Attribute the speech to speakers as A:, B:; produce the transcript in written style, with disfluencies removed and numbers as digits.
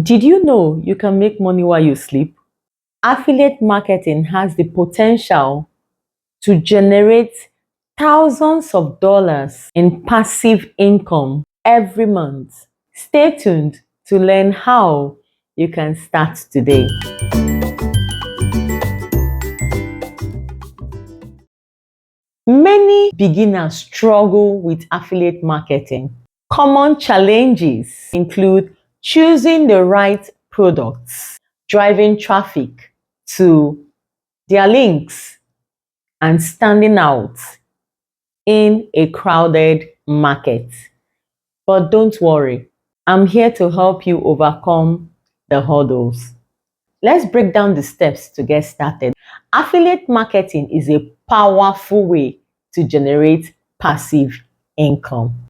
A: Did you know you can make money while you sleep? Affiliate marketing has the potential to generate thousands of dollars in passive income every month. Stay tuned to learn how you can start today. Many beginners struggle with affiliate marketing. Common challenges include choosing the right products, driving traffic to their links, and standing out in a crowded market. But don't worry, I'm here to help you overcome the hurdles. Let's break down the steps to get started. Affiliate marketing is a powerful way to generate passive income.